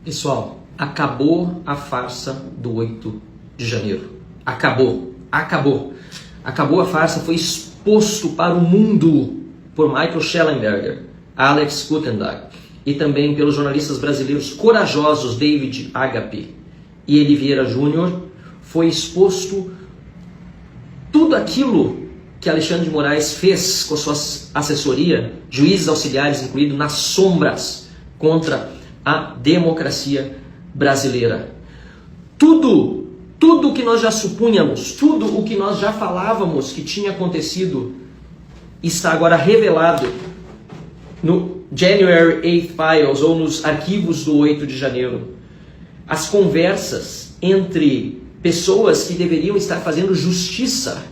Pessoal, acabou a farsa do 8 de janeiro. Acabou. Acabou a farsa, foi exposto para o mundo por Michael Shellenberger, Alex Guttenberg e também pelos jornalistas brasileiros corajosos David Agape e Eli Vieira Júnior. Foi exposto tudo aquilo que Alexandre de Moraes fez com a sua assessoria, juízes auxiliares incluído, nas sombras contra a democracia brasileira. Tudo o que nós já supunhamos, tudo o que nós já falávamos que tinha acontecido, está agora revelado no January 8th Files, ou nos arquivos do 8 de janeiro. As conversas entre pessoas que deveriam estar fazendo justiça,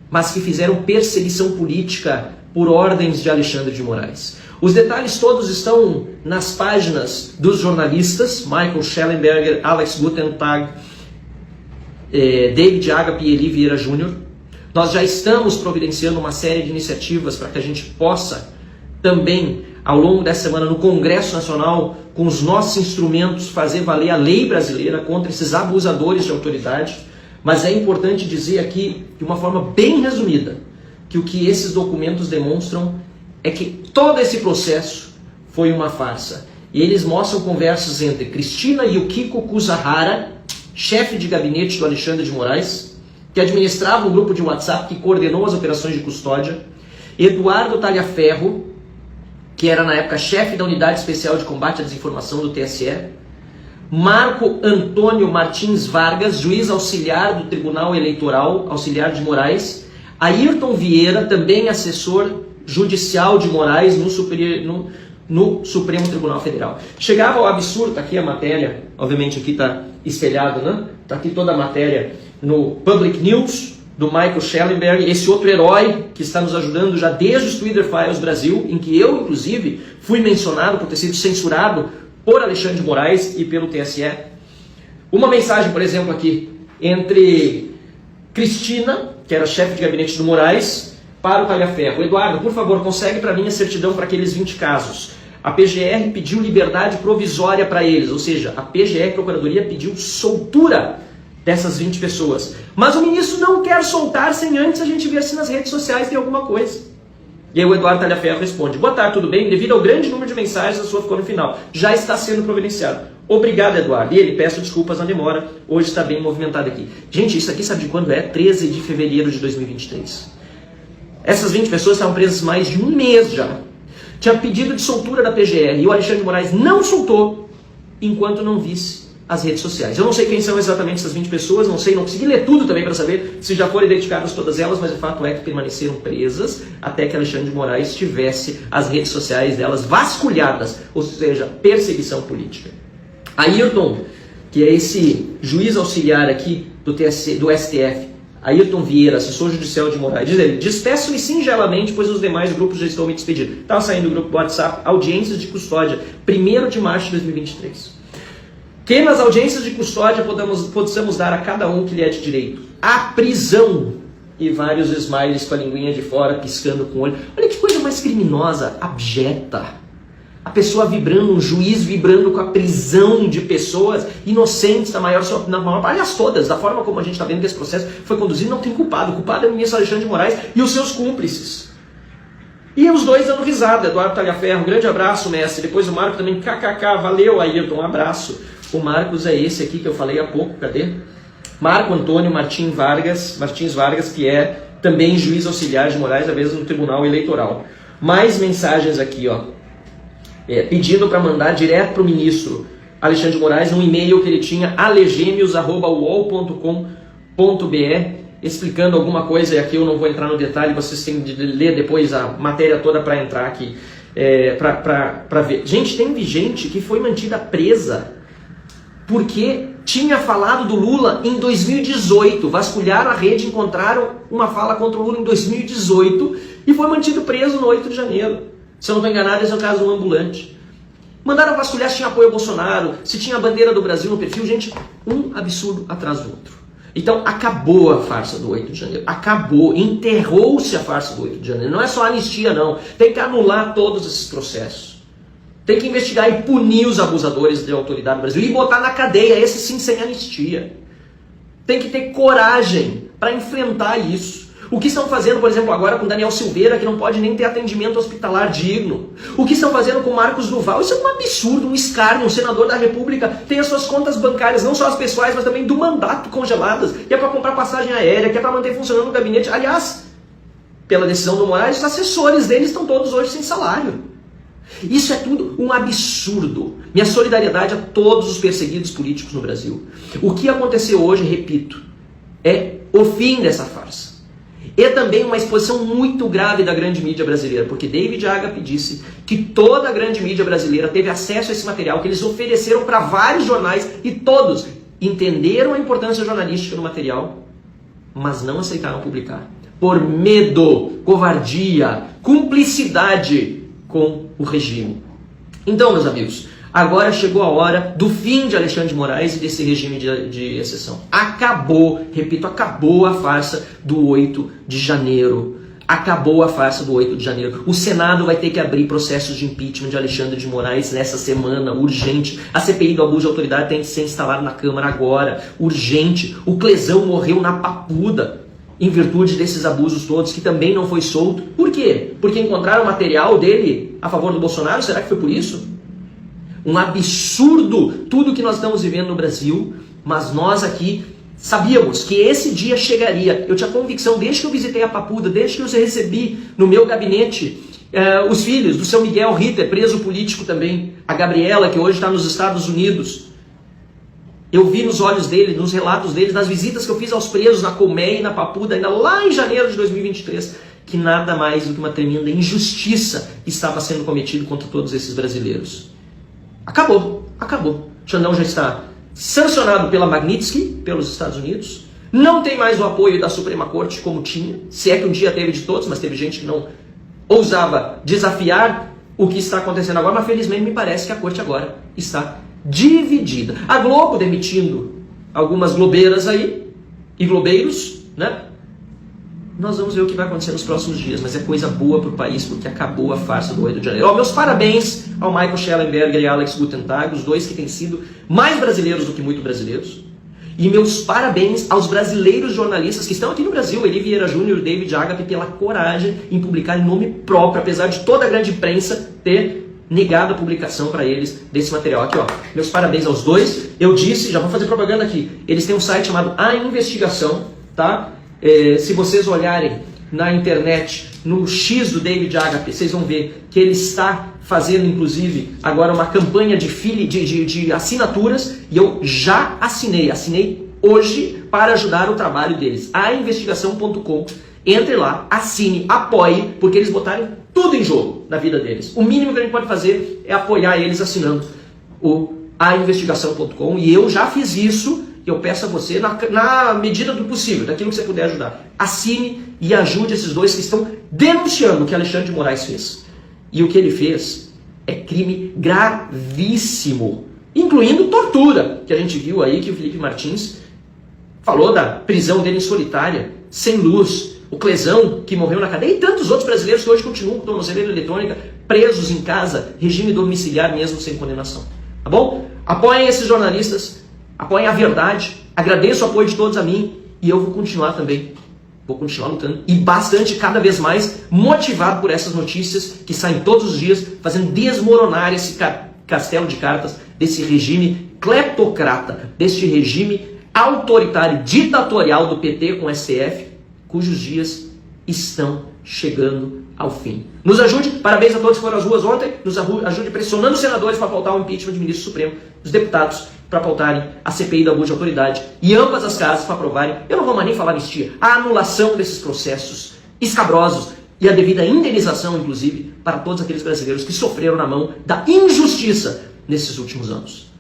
mas que fizeram perseguição política por ordens de Alexandre de Moraes. Os detalhes todos estão nas páginas dos jornalistas, Michael Shellenberger, Alex Guttenberg, David Agape e Eli Vieira Júnior. Nós já estamos providenciando uma série de iniciativas para que a gente possa também, ao longo dessa semana, no Congresso Nacional, com os nossos instrumentos, fazer valer a lei brasileira contra esses abusadores de autoridade. Mas é importante dizer aqui, de uma forma bem resumida, que o que esses documentos demonstram é que todo esse processo foi uma farsa. E eles mostram conversas entre Cristina Yukiko Kusahara, chefe de gabinete do Alexandre de Moraes, que administrava um grupo de WhatsApp que coordenou as operações de custódia, Eduardo Talhaferro, que era na época chefe da Unidade Especial de Combate à Desinformação do TSE, Marco Antônio Martins Vargas, juiz auxiliar do Tribunal Eleitoral, auxiliar de Moraes, Ayrton Vieira, também assessor judicial de Moraes no Supremo Tribunal Federal. Chegava ao absurdo, aqui a matéria, obviamente aqui está espelhado, né? Está aqui toda a matéria no Public News, do Michael Shellenberg, esse outro herói que está nos ajudando já desde os Twitter Files Brasil, em que eu, inclusive, fui mencionado por ter sido censurado por Alexandre de Moraes e pelo TSE. Uma mensagem, por exemplo, aqui, entre Cristina, que era chefe de gabinete do Moraes, para o Talhaferro. Eduardo, por favor, consegue para mim a certidão para aqueles 20 casos. A PGR pediu liberdade provisória para eles, ou seja, a PGR, Procuradoria, pediu soltura dessas 20 pessoas. Mas o ministro não quer soltar sem antes a gente ver se nas redes sociais tem alguma coisa. E aí o Eduardo Talhaferro responde: boa tarde, tudo bem? Devido ao grande número de mensagens, a sua ficou no final. Já está sendo providenciado. Obrigado, Eduardo. E ele, peço desculpas na demora, hoje está bem movimentado aqui. Gente, isso aqui sabe de quando é? 13 de fevereiro de 2023. Essas 20 pessoas estavam presas mais de um mês já. Tinha pedido de soltura da PGR e o Alexandre de Moraes não soltou enquanto não visse as redes sociais. Eu não sei quem são exatamente essas 20 pessoas, não consegui ler tudo também para saber se já foram identificadas todas elas, mas o fato é que permaneceram presas até que Alexandre de Moraes tivesse as redes sociais delas vasculhadas, ou seja, perseguição política. Ayrton, que é esse juiz auxiliar aqui do STF, Ayrton Vieira, assessor judicial de Moraes, diz ele: despeço-me singelamente, pois os demais grupos já estão me despedindo. Estava saindo do grupo do WhatsApp, audiências de custódia, 1º de março de 2023. Que nas audiências de custódia possamos dar a cada um que lhe é de direito a prisão. E vários smileys com a linguinha de fora, piscando com o olho. Olha que coisa mais criminosa, abjeta. A pessoa vibrando, um juiz vibrando com a prisão de pessoas inocentes, na maior parte, aliás todas, da forma como a gente está vendo que esse processo foi conduzido, não tem culpado. O culpado é o ministro Alexandre de Moraes e os seus cúmplices. E os dois dando risada. Eduardo Talhaferro, um grande abraço, mestre. Depois o Marco também, kkk, valeu, Ayrton, um abraço. O Marcos é esse aqui que eu falei há pouco, cadê? Marco Antônio Martins Vargas, que é também juiz auxiliar de Moraes, às vezes no Tribunal Eleitoral. Mais mensagens aqui, ó. Pedindo para mandar direto para o ministro Alexandre de Moraes um e-mail que ele tinha, alegêmeos@uol.com.br, explicando alguma coisa, e aqui eu não vou entrar no detalhe, vocês têm de ler depois a matéria toda para entrar aqui, para ver. Gente, tem gente que foi mantida presa porque tinha falado do Lula em 2018, vasculharam a rede, encontraram uma fala contra o Lula em 2018 e foi mantido preso no 8 de janeiro. Se eu não estou enganado, esse é o caso do ambulante. Mandaram vasculhar se tinha apoio ao Bolsonaro, se tinha a bandeira do Brasil no perfil. Gente, um absurdo atrás do outro. Então, acabou a farsa do 8 de janeiro. Acabou, enterrou-se a farsa do 8 de janeiro. Não é só anistia, não. Tem que anular todos esses processos. Tem que investigar e punir os abusadores de autoridade no Brasil e botar na cadeia, esse sim sem anistia. Tem que ter coragem para enfrentar isso. O que estão fazendo, por exemplo, agora com Daniel Silveira, que não pode nem ter atendimento hospitalar digno. O que estão fazendo com Marcos Duval. Isso é um absurdo, um escárnio. Um senador da República tem as suas contas bancárias, não só as pessoais, mas também do mandato congeladas. Que é para comprar passagem aérea, que é para manter funcionando o gabinete. Aliás, pela decisão do Moraes, os assessores deles estão todos hoje sem salário. Isso é tudo um absurdo. Minha solidariedade a todos os perseguidos políticos no Brasil. O que aconteceu hoje, repito, é o fim dessa farsa. É também uma exposição muito grave da grande mídia brasileira, porque David Agape disse que toda a grande mídia brasileira teve acesso a esse material, que eles ofereceram para vários jornais e todos entenderam a importância jornalística do material, mas não aceitaram publicar. Por medo, covardia, cumplicidade com o regime. Então, meus amigos, agora chegou a hora do fim de Alexandre de Moraes e desse regime de exceção. Acabou, repito, acabou a farsa do 8 de janeiro. Acabou a farsa do 8 de janeiro. O Senado vai ter que abrir processos de impeachment de Alexandre de Moraes nessa semana, urgente. A CPI do abuso de autoridade tem que ser instalada na Câmara agora, urgente. O Clesão morreu na Papuda em virtude desses abusos todos, que também não foi solto. Por quê? Porque encontraram material dele a favor do Bolsonaro? Será que foi por isso? Um absurdo tudo que nós estamos vivendo no Brasil, mas nós aqui sabíamos que esse dia chegaria. Eu tinha convicção, desde que eu visitei a Papuda, desde que eu recebi no meu gabinete os filhos do seu Miguel Ritter, preso político também, a Gabriela, que hoje está nos Estados Unidos. Eu vi nos olhos dele, nos relatos dele, nas visitas que eu fiz aos presos na Colmeia e na Papuda, ainda lá em janeiro de 2023, que nada mais do que uma tremenda injustiça estava sendo cometida contra todos esses brasileiros. Acabou, acabou. Xandão já está sancionado pela Magnitsky, pelos Estados Unidos. Não tem mais o apoio da Suprema Corte como tinha, se é que um dia teve de todos, mas teve gente que não ousava desafiar o que está acontecendo agora, mas felizmente me parece que a Corte agora está dividida. A Globo demitindo algumas globeiras aí, e globeiros, né? Nós vamos ver o que vai acontecer nos próximos dias, mas é coisa boa para o país, porque acabou a farsa do 8 de janeiro. Meus parabéns ao Michael Schellenberger e Alex Gutentag, os dois que têm sido mais brasileiros do que muito brasileiros. E meus parabéns aos brasileiros jornalistas que estão aqui no Brasil, Eli Vieira Júnior e David Agape, pela coragem em publicar em nome próprio, apesar de toda a grande imprensa ter negado a publicação para eles desse material. Aqui, ó, meus parabéns aos dois. Eu disse, já vou fazer propaganda aqui, eles têm um site chamado A Investigação, tá? Se vocês olharem na internet, no X do David Agape, vocês vão ver que ele está fazendo, inclusive, agora uma campanha de assinaturas, e eu já assinei hoje para ajudar o trabalho deles. Ainvestigação.com. Entre lá, assine, apoie, porque eles botaram tudo em jogo na vida deles. O mínimo que a gente pode fazer é apoiar eles assinando o ainvestigação.com, e eu já fiz isso. Eu peço a você, na medida do possível, daquilo que você puder ajudar, assine e ajude esses dois que estão denunciando o que Alexandre de Moraes fez. E o que ele fez é crime gravíssimo, incluindo tortura, que a gente viu aí que o Felipe Martins falou da prisão dele em solitária, sem luz, o Clesão, que morreu na cadeia, e tantos outros brasileiros que hoje continuam com tornozeleira eletrônica, presos em casa, regime domiciliar mesmo sem condenação. Tá bom? Apoiem esses jornalistas, apoiem a verdade, agradeço o apoio de todos a mim, e eu vou continuar também, vou continuar lutando, e bastante, cada vez mais, motivado por essas notícias que saem todos os dias, fazendo desmoronar esse castelo de cartas desse regime cleptocrata, deste regime autoritário, ditatorial do PT com o STF, cujos dias estão chegando ao fim. Nos ajude, parabéns a todos que foram às ruas ontem, nos ajude pressionando os senadores para pautar o impeachment do ministro Supremo, dos deputados para pautarem a CPI do abuso de autoridade e ambas as casas para aprovarem, eu não vou mais nem falar anistia, a anulação desses processos escabrosos e a devida indenização, inclusive, para todos aqueles brasileiros que sofreram na mão da injustiça nesses últimos anos.